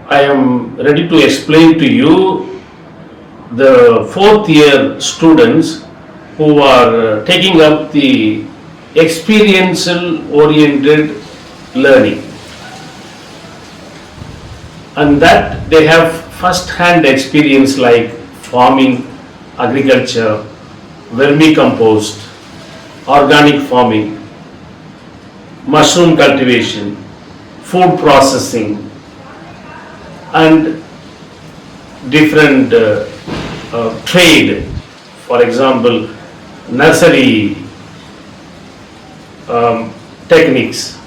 I am ready to explain to you the fourth year students who are taking up the experiential oriented learning, and that they have first hand experience like farming, agriculture, vermicompost, organic farming, mushroom cultivation, food processing, and different trade, for example, nursery techniques.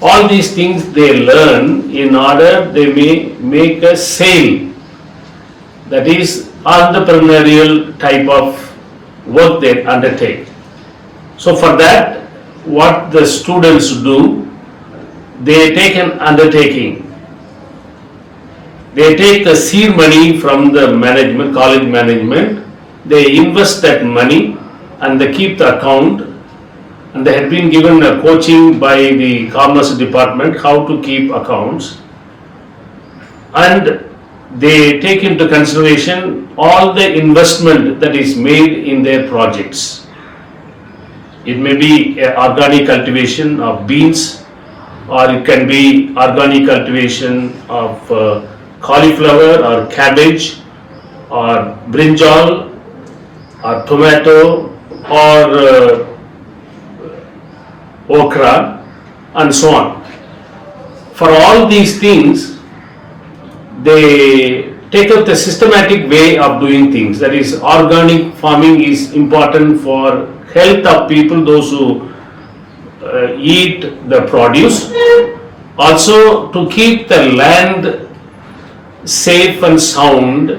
All these things they learn in order they may make a sale, that is entrepreneurial type of work they undertake. So for that, what the students do, they take an undertaking. They take the seed money from the management, college management, they invest that money and they keep the account, and they have been given a coaching by the commerce department how to keep accounts, and they take into consideration all the investment that is made in their projects. It may be organic cultivation of beans, or it can be organic cultivation of cauliflower or cabbage or brinjal or tomato or okra and so on. For all these things, they take up the systematic way of doing things. That is, organic farming is important for health of people, those who eat the produce. Also, to keep the land safe and sound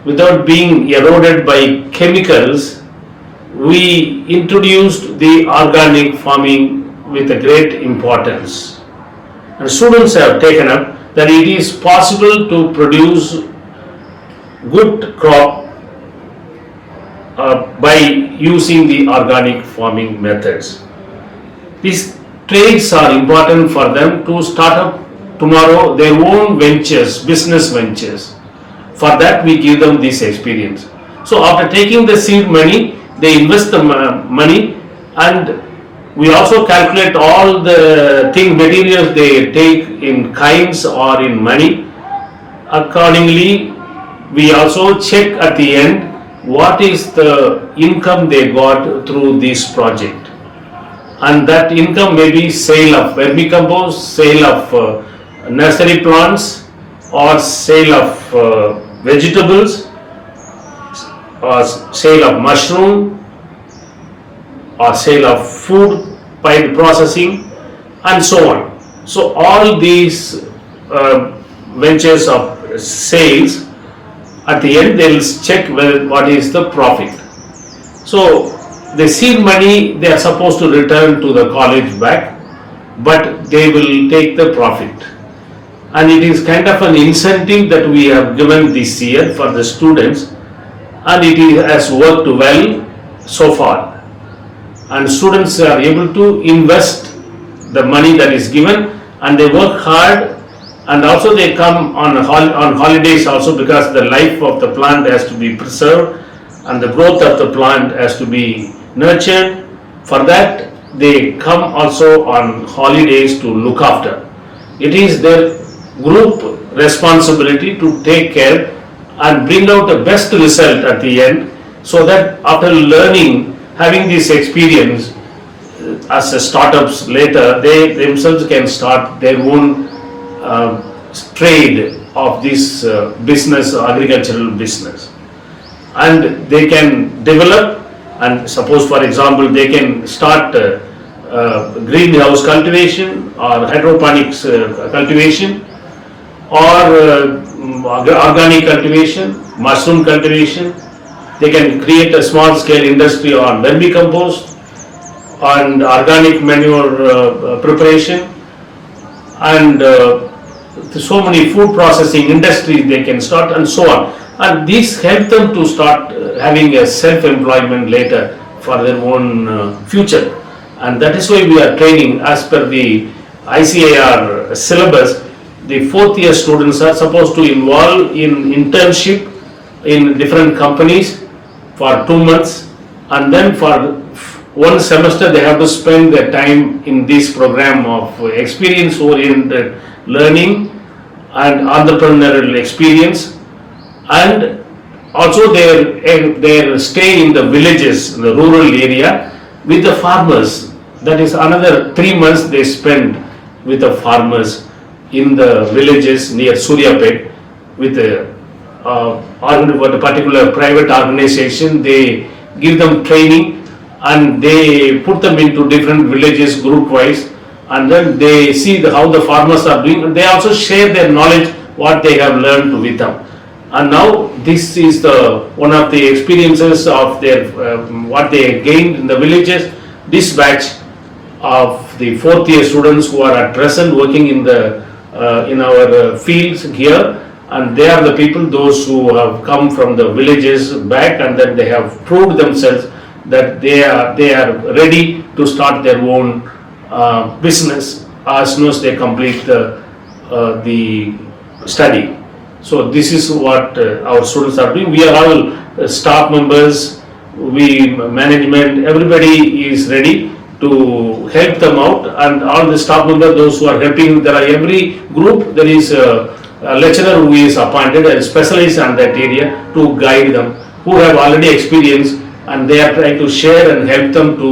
without being eroded by chemicals, we introduced the organic farming with a great importance. And students have taken up that it is possible to produce good crop by using the organic farming methods. These trades are important for them to start up tomorrow their own ventures, business ventures. For that we give them this experience. So after taking the seed money, they invest the money, and we also calculate all the materials they take in kinds or in money. Accordingly, we also check at the end what is the income they got through this project. And that income may be sale of vermicompost, sale of nursery plants, or sale of vegetables, or sale of mushroom, or sale of food by processing, and so on. So all these ventures of sales, at the end they will check what is the profit. So the seed money they are supposed to return to the college back, but they will take the profit. And it is kind of an incentive that we have given this year for the students, and it has worked well so far. And students are able to invest the money that is given, and they work hard, and also they come on holidays also, because the life of the plant has to be preserved and the growth of the plant has to be nurtured. For that they come also on holidays to look after. It is their group responsibility to take care and bring out the best result at the end, so that after learning, having this experience as a startups later, they themselves can start their own trade of this business, agricultural business, and they can develop. And suppose, for example, they can start greenhouse cultivation or hydroponics cultivation, or organic cultivation, mushroom cultivation. They can create a small scale industry on vermicompost and organic manure preparation, and so many food processing industries they can start, and so on. And these help them to start having a self-employment later for their own future. And that is why we are training as per the ICAR syllabus. the fourth year students are supposed to involve in internship in different companies for 2 months, and then for one semester they have to spend their time in this program of experience oriented learning and entrepreneurial experience, and also their stay in the villages, in the rural area with the farmers. That is another 3 months they spend with the farmers in the villages near Suryapet with a particular private organization. They give them training and they put them into different villages group wise, and then they see how the farmers are doing, and they also share their knowledge what they have learned with them. And now this is one of the experiences of their what they gained in the villages. This batch of the fourth year students who are at present working in our fields here, and they are the people, those who have come from the villages back, and then they have proved themselves that they are ready to start their own business as soon as they complete the study. So this is what our students are doing. We are all staff members, management, everybody is ready to help them out, and all the staff members, those who are helping, there are every group, there is a lecturer who is appointed and specialized on that area to guide them, who have already experience, and they are trying to share and help them to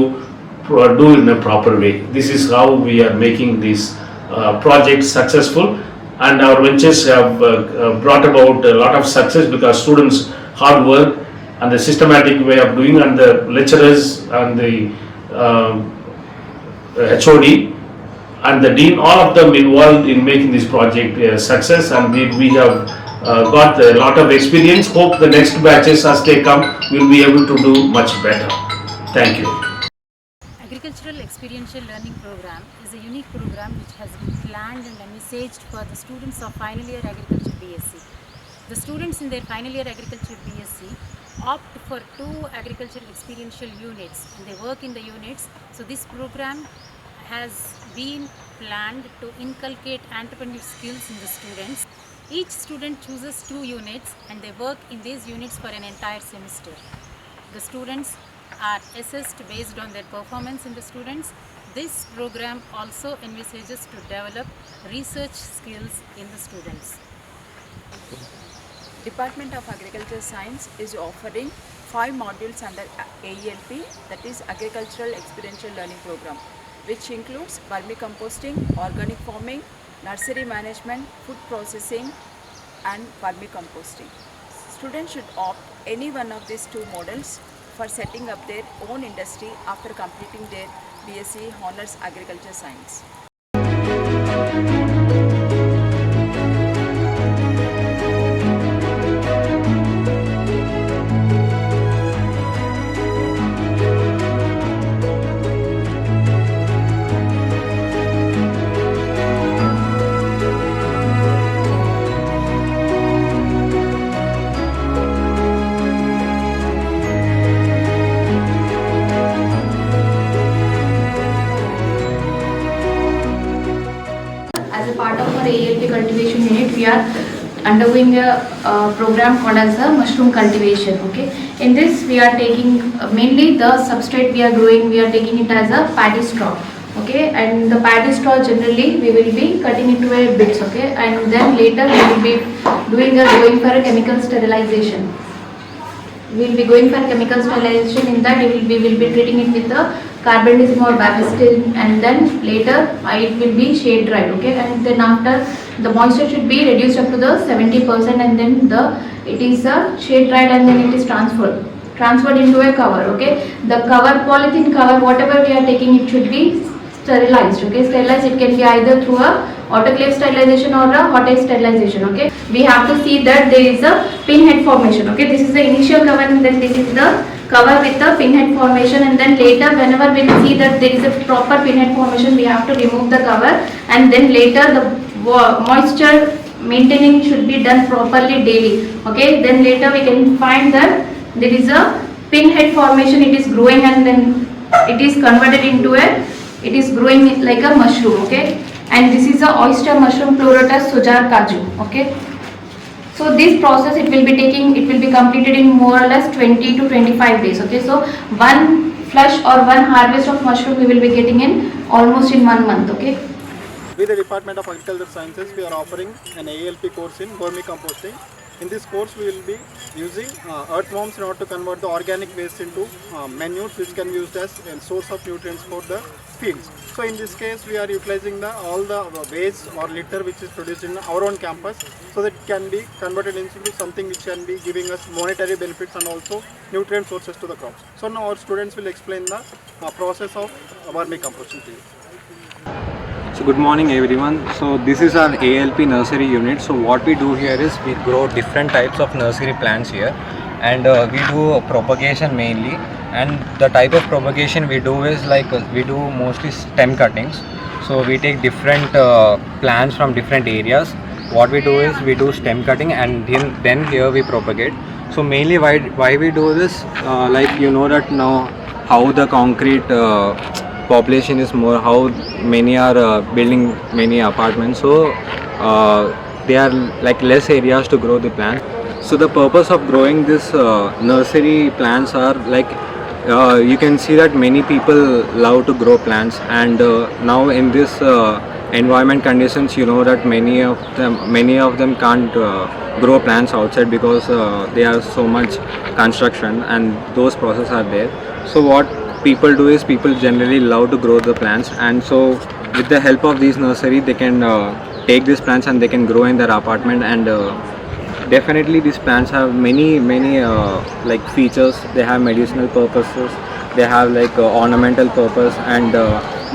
do in a proper way. This is how we are making this project successful, and our ventures have brought about a lot of success because students' hard work and the systematic way of doing, and the lecturers and the HOD and the dean, all of them involved in making this project a success, and we have got a lot of experience. Hope the next batches as they come will be able to do much better. Thank you. Agricultural Experiential Learning Program is a unique program which has been planned and envisaged for the students of final year Agriculture BSc. The students in their final year Agriculture BSc opt for 2 agricultural experiential units, and they work in the units. So this program has been planned to inculcate entrepreneurial skills in the students. Each student chooses 2 units and they work in these units for an entire semester. The students are assessed based on their performance in the students. This program also envisages to develop research skills in the students. Department of Agriculture Science is offering 5 modules under AELP, that is Agricultural Experiential Learning Program, which includes vermicomposting, organic farming, nursery management, food processing and vermicomposting. Students should opt any one of these 2 models for setting up their own industry after completing their BSc Honours Agriculture Science. As a part of our ALP cultivation unit, we are undergoing a program called as a mushroom cultivation. Okay, in this we are taking mainly the substrate we are growing. We are taking it as a paddy straw. Okay, and the paddy straw generally we will be cutting into a bits. Okay, and then later we will be going for a chemical sterilization. We will be going for chemical sterilization. In that we will be treating it with the carbendazim or babastin, and then later it will be shade dried. Okay, and then after the moisture should be reduced up to the 70%, and then it is shade dried, and then it is transferred into a cover. Okay, the cover, polythene cover, whatever we are taking, it should be sterilized. Okay, sterilized, it can be either through a autoclave sterilization or a hot air sterilization. Okay, we have to see that there is a pinhead formation. Okay, this is the initial cover, and then this is the cover with the pinhead formation, and then later whenever we will see that there is a proper pinhead formation, we have to remove the cover, and then later the moisture maintaining should be done properly daily. Okay, then later we can find that there is a pinhead formation, it is growing, and then it is converted into it is growing like a mushroom. Okay, and this is the oyster mushroom pleurotus sujar kaju. Okay. So this process it will be completed in more or less 20 to 25 days. Okay. So one flush or one harvest of mushroom we will be getting in almost in 1 month. Okay. With the Department of Agricultural Sciences, we are offering an ALP course in vermicomposting. In this course, we will be using earthworms in order to convert the organic waste into manures, which can be used as a source of nutrients for the fields. So in this case, we are utilizing all the waste or litter which is produced in our own campus, so that it can be converted into something which can be giving us monetary benefits and also nutrient sources to the crops. So now our students will explain the process of vermicomposting to you. So good morning everyone. So this is our ALP nursery unit. So what we do here is we grow different types of nursery plants here, and we do propagation mainly. And the type of propagation we do is like we do mostly stem cuttings. So we take different plants from different areas. What we do is we do stem cutting, and then here we propagate. So mainly why we do this, like you know that now how the concrete population is more, how many are building many apartments, so there are like less areas to grow the plant. So the purpose of growing this nursery plants are like you can see that many people love to grow plants, and now in this environment conditions, you know that many of them can't grow plants outside because there are so much construction and those processes are there. So what people do is people generally love to grow the plants, and so with the help of these nursery they can take these plants and they can grow in their apartment. And definitely these plants have many like features. They have medicinal purposes, they have like ornamental purpose, and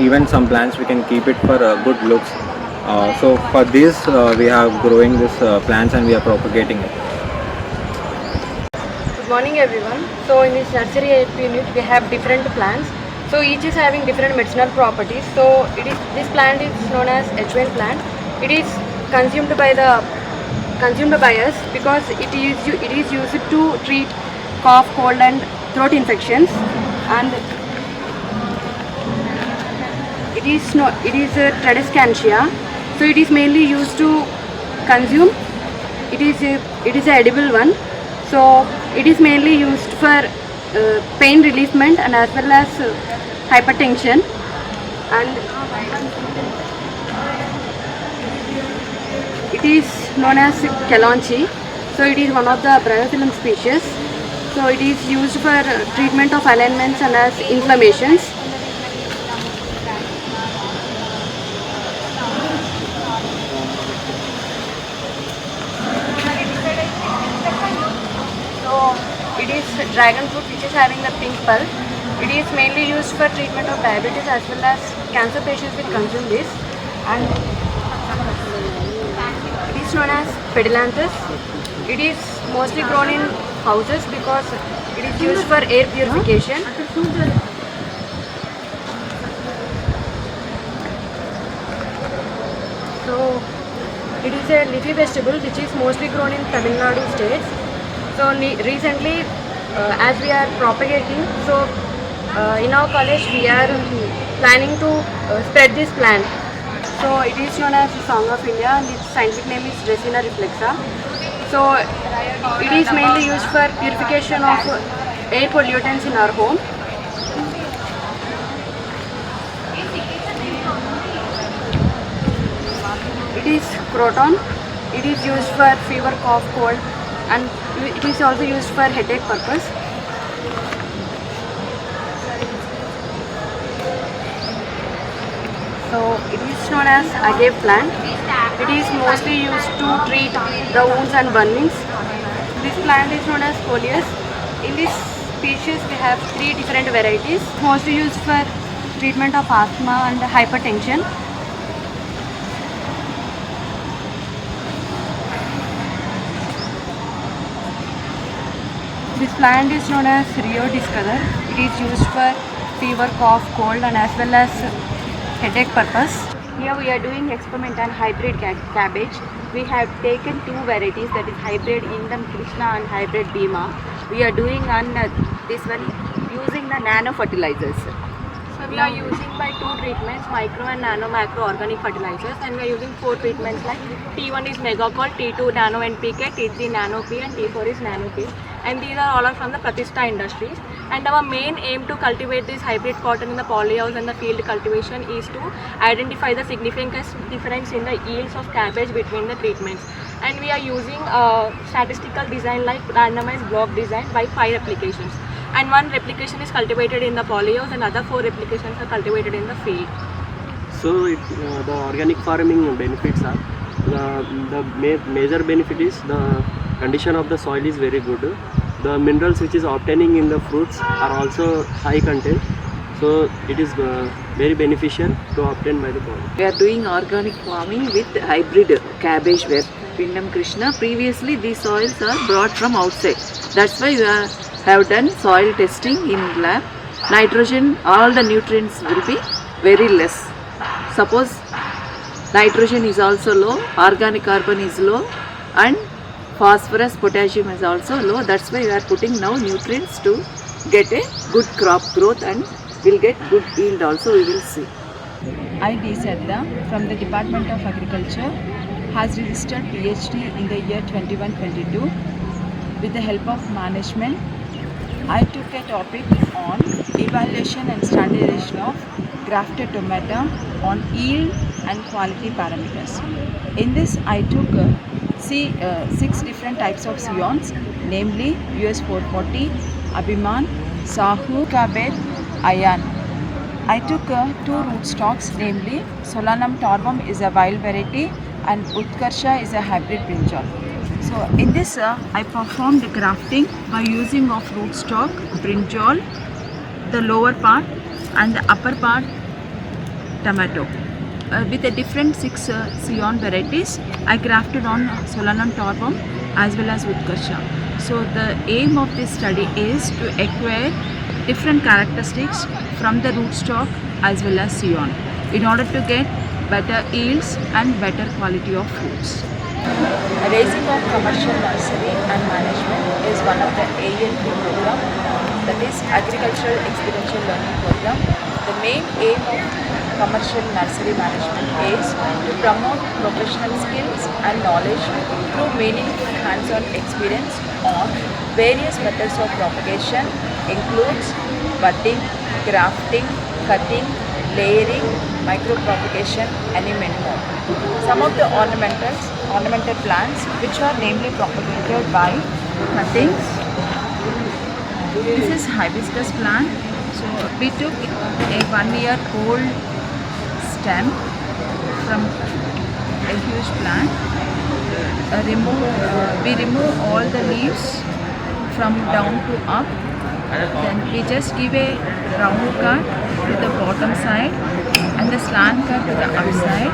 even some plants we can keep it for good looks. So for this we are growing this plants and we are propagating it. Good morning everyone. So in this nursery ALP unit we have different plants. So each is having different medicinal properties. So this plant is known as H1 plant. It is consumed by us because it is used to treat cough, cold and throat infections, and it is a Tradescantia. So it is mainly used to consume. It is an edible one. So it is mainly used for pain reliefment and as well as hypertension. And it is known as Kalonchi. So it is one of the Bryophyllum species. So it is used for treatment of alignments and as inflammations. It is dragon fruit which is having the pink pulp. It is mainly used for treatment of diabetes as well as cancer patients will consume this. And it is known as Pedilanthus. It is mostly grown in houses because it is used for air purification. So it is a leafy vegetable which is mostly grown in Tamil Nadu states. So recently, as we are propagating, so in our college we are planning to spread this plant. So it is known as the Song of India, and its scientific name is Dracena reflexa. So it is mainly used for purification of air pollutants in our home. It is croton. It is used for fever, cough, cold, and it is also used for headache purpose. So it is known as agave plant. It is mostly used to treat the wounds and burnings. This plant is known as coleus. In this species we have 3 different varieties, mostly used for treatment of asthma and hypertension. This plant is known as Rio discolor. It is used for fever, cough, cold and as well as headache purpose. Here we are doing experiment on hybrid cabbage. We have taken 2 varieties, that is hybrid Indam Krishna and hybrid Bhima. We are doing on this one using the nano fertilizers. So So we are using by 2 treatments, micro and nano macro organic fertilizers, and we are using 4 treatments like T1 is Megacol, T2 Nano NPK, T3 Nano P and T4 is Nano P, and these are all from the Pratishta Industries. And our main aim to cultivate this hybrid cotton in the polyhouse and the field cultivation is to identify the significant difference in the yields of cabbage between the treatments. And we are using statistical design like randomized block design by 5 replications. And 1 replication is cultivated in the polyhouse and other 4 replications are cultivated in the field. So the organic farming benefits are, the major benefit is the condition of the soil is very good. The minerals which is obtaining in the fruits are also high content. So it is very beneficial to obtain by the body. We are doing organic farming with hybrid cabbage web, Pindam Krishna. Previously these soils are brought from outside. That's why we have done soil testing in lab. Nitrogen, all the nutrients will be very less. Suppose nitrogen is also low, organic carbon is low, and phosphorus, potassium is also low. That's why we are putting now nutrients to get a good crop growth and will get good yield also, we will see. I, D. Sadda from the Department of Agriculture has registered PhD in the year 21-22. With the help of management, I took a topic on evaluation and standardization of grafted tomato on yield and quality parameters. In this, I took 6 different types of scions, namely US 440, Abhiman, Sahu, Kabet, Ayan. I took 2 rootstocks, namely Solanum torvum is a wild variety and Utkarsha is a hybrid brinjal. So in this I performed grafting by using of rootstock, brinjal, the lower part and the upper part tomato. With the different 6 scion varieties, I grafted on Solanum torvum as well as Utkarsha. So the aim of this study is to acquire different characteristics from the rootstock as well as scion in order to get better yields and better quality of fruits. Raising of commercial nursery and management is one of the ALP program, that is Agricultural Experiential Learning Program. The main aim of commercial nursery management is to promote professional skills and knowledge through meaningful hands-on experience on various methods of propagation, includes budding, grafting, cutting, layering, micropropagation and many more. Some of the ornamental plants which are namely propagated by cuttings. This is hibiscus plant. So we took a 1-year-old stem from a huge plant. We remove all the leaves from down to up. Then we just give a round cut to the bottom side and the slant cut to the upside,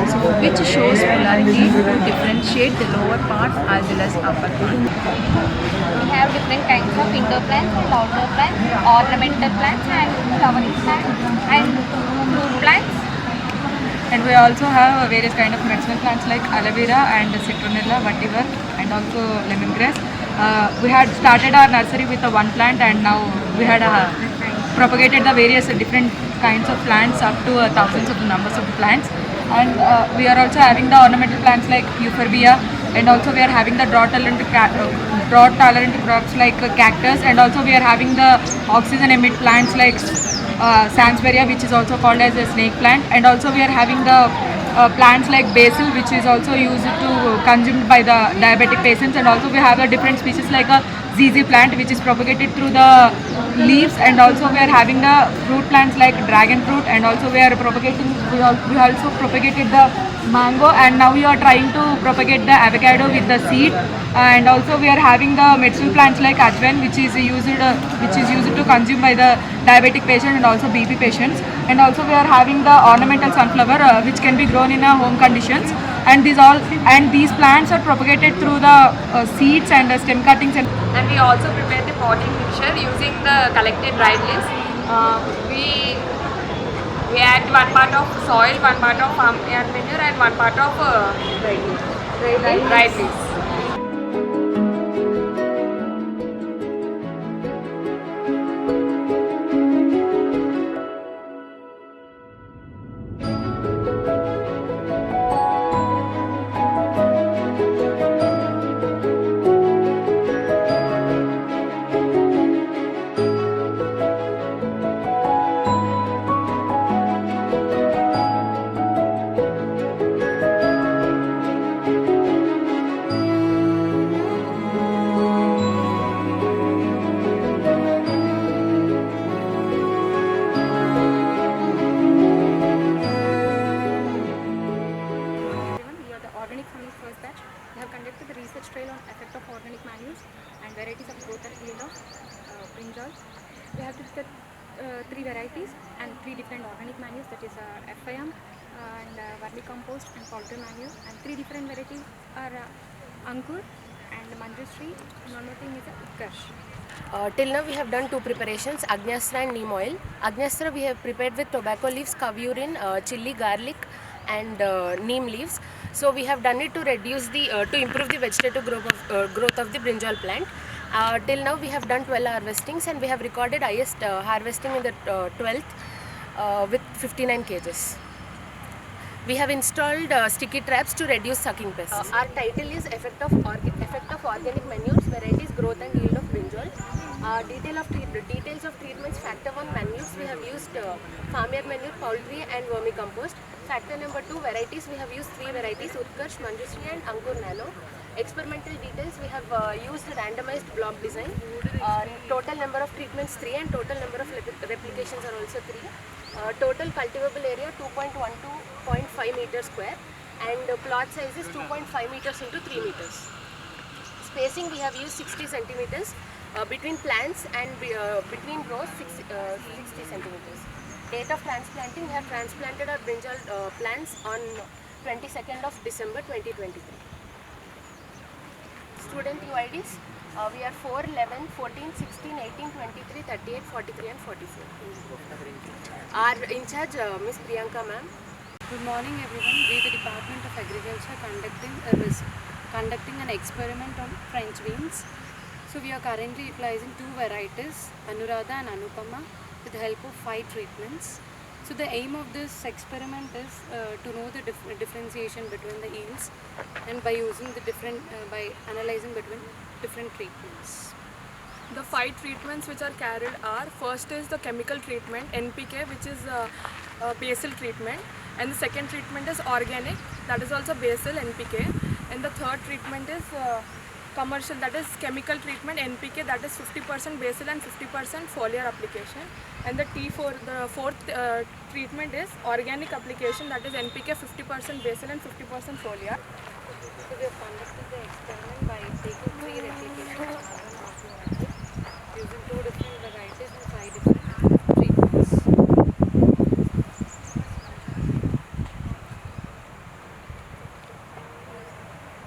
so which shows polarity to differentiate the lower part as well as upper part. We have different kinds of indoor plants and outdoor plants, ornamental plants and flowering plants and fruit plants. And we also have various kind of medicinal plants like aloe vera and citronella, vetiver and also lemongrass. We had started our nursery with a 1 plant and now we had propagated the various different kinds of plants up to thousands of the numbers of the plants. And we are also having the ornamental plants like euphorbia, and also we are having the drought tolerant crops like cactus, and also we are having the oxygen emit plants like sansevieria, which is also called as a snake plant, and also we are having the plants like basil, which is also used to consumed by the diabetic patients, and also we have a different species like a ZZ plant which is propagated through the leaves, and also we are having the fruit plants like dragon fruit, and also we are propagating, we also propagated the mango, and now we are trying to propagate the avocado with the seed, and also we are having the medicinal plants like ajwain, which is used to consume by the diabetic patient and also BP patients, and also we are having the ornamental sunflower which can be grown in home conditions, and these plants are propagated through the seeds and stem cuttings, and we also prepare the potting mixture using the collected dried leaves. We add 1 part of soil, 1 part of farm yard manure and 1 part of dried leaves. organic manures, that is FIM and vermicompost and poultry manure, and 3 different varieties are Ankur and Manjushree, and one more thing is Utkarsh. Till now we have done 2 preparations, Agnastra and neem oil. Agnastra we have prepared with tobacco leaves, cow urine, chili, garlic and neem leaves. So we have done it to reduce the, to improve the vegetative growth of the brinjal plant. Till now we have done 12 harvestings and we have recorded highest harvesting in the 12th with 59 kgs. We have installed sticky traps to reduce sucking pests. Our title is Effect of Organic Manures, Varieties, Growth and Yield of Brinjal. Details of treatments. Factor 1 manures, we have used farmyard manure, poultry and vermicompost. Factor number 2 varieties, we have used 3 varieties, Utkarsh, Manjushree and Ankur Nano. Experimental details, we have used randomized block design. Total number of treatments 3 and total number of replications are also 3. Total cultivable area 2.1 to 0.5 meters square and plot size is 2.5 meters into 3 meters. Spacing we have used 60 centimeters between plants and between rows 60 centimeters. Date of transplanting, we have transplanted our brinjal plants on 22nd of December 2023. Student UIDs, we are 4, 11, 14, 16, 18, 23, 38, 43 and 44. Our in charge, Ms. Priyanka ma'am. Good morning everyone. We the Department of Agriculture conducting an experiment on French beans. So we are currently utilizing 2 varieties, Anuradha and Anupama, with the help of 5 treatments. So the aim of this experiment is to know the differentiation between the yields and by using the by analyzing between different treatments. The 5 treatments which are carried are, first is the chemical treatment NPK, which is a basal treatment, and the second treatment is organic, that is also basal NPK, and the third treatment is commercial, that is chemical treatment NPK, that is 50% basal and 50% foliar application, and the fourth treatment is organic application, that is NPK 50% basal and 50% foliar. So we have conducted the experiment by taking 3 replications using 2 different varieties and 5 different treatments.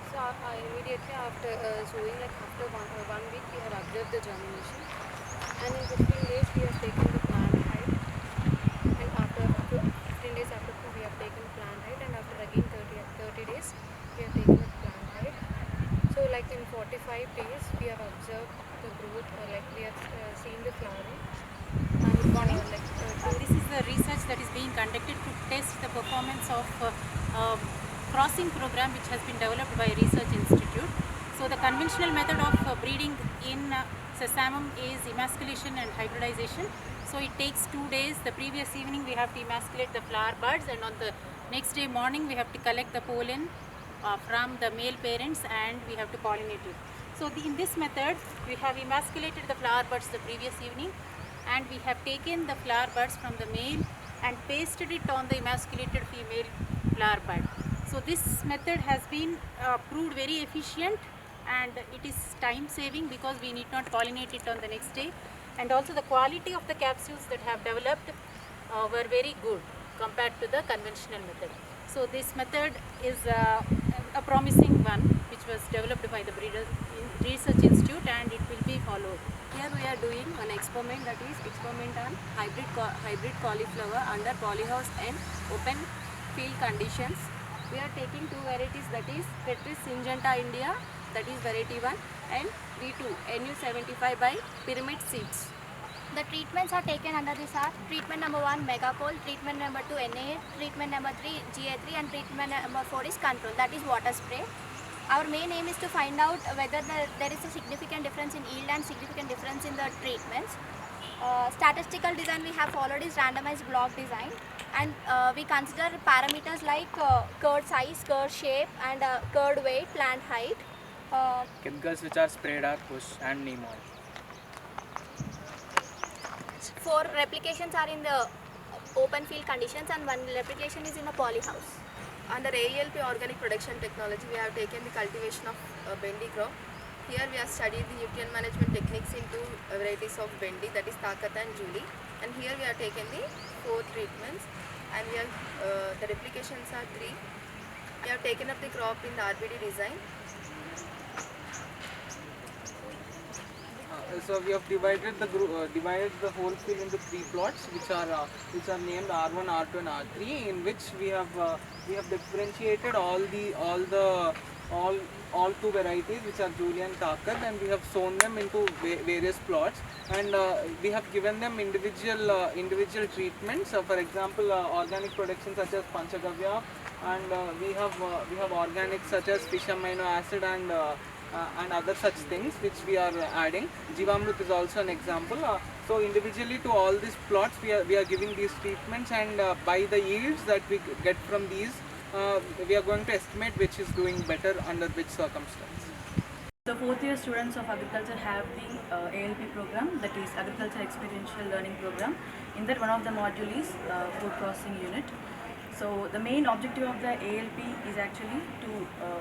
So immediately after sowing, like after one week, we have observed the germination, and in 15 days we have taken the plant height, and after 15 days after we have taken plant height, and after again 30 days we have taken the plant height. So like in 45 days we have observed the growth, or like we have seen the flowering. Good morning. This is the research that is being conducted to test the performance of crossing program which has been developed by Research Institute. So the conventional method of breeding in sesamum is emasculation and hybridization. So it takes 2 days. The previous evening we have to emasculate the flower buds, and on the next day morning we have to collect the pollen from the male parents and we have to pollinate it. So in this method we have emasculated the flower buds the previous evening, and we have taken the flower buds from the male and pasted it on the emasculated female flower bud. So this method has been proved very efficient, and it is time saving because we need not pollinate it on the next day, and also the quality of the capsules that have developed were very good compared to the conventional method. So this method is a promising one which was developed by the Research Institute, and it will be followed. Here we are doing an experiment, that is experiment on hybrid cauliflower under polyhouse and open field conditions. We are taking 2 varieties, that is Petris Syngenta India, that is variety 1, and V2 NU75 by Pyramid Seeds. The treatments are taken under this are treatment number 1 Megapol, treatment number 2 NA, treatment number 3 GA3, and treatment number 4 is control, that is water spray. Our main aim is to find out whether there is a significant difference in yield and significant difference in the treatments. Statistical design we have followed is randomized block design, and we consider parameters like curd size, curd shape, and curd weight, plant height. Chemicals which are sprayed are push and neem oil. 4 replications are in the open field conditions and 1 replication is in a polyhouse. Under AELP organic production technology, we have taken the cultivation of bendi crop. Here we have studied the nutrient management techniques in 2 varieties of bendi, that is Takata and Julie. And here we have taken the 4 treatments, and we have the replications are 3. We have taken up the crop in the RBD design. So we have divided the whole field into 3 plots, which are named R1, R2, and R3, in which we have differentiated all 2 varieties, which are Julian Takat, and we have sown them into various plots, and we have given them individual treatments. For example, organic production such as Panchagavya, and we have organic such as fish amino acid and other such things which we are adding. Jivamrut is also an example. So individually to all these plots we are giving these treatments, and by the yields that we get from these, we are going to estimate which is doing better under which circumstance. The 4th year students of agriculture have the ALP program, that is Agriculture Experiential Learning Program. In that, one of the module is food processing unit. So the main objective of the ALP is actually to,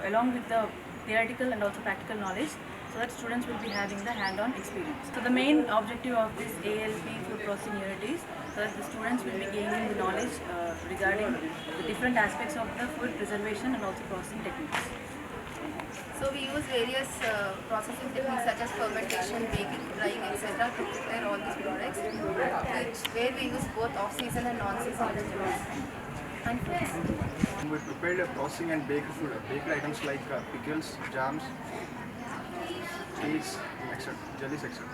along with the theoretical and also practical knowledge, so that students will be having the hand-on experience. So the main objective of this ALP food processing unit is so that the students will be gaining the knowledge regarding the different aspects of the food preservation and also processing techniques. So we use various processing techniques such as fermentation, baking, drying, etc. to prepare all these products, where we use both off-season and non-season vegetables and fruits. We prepared processing and baked food, baked items like pickles, jams, cakes, etc., jellies, etc.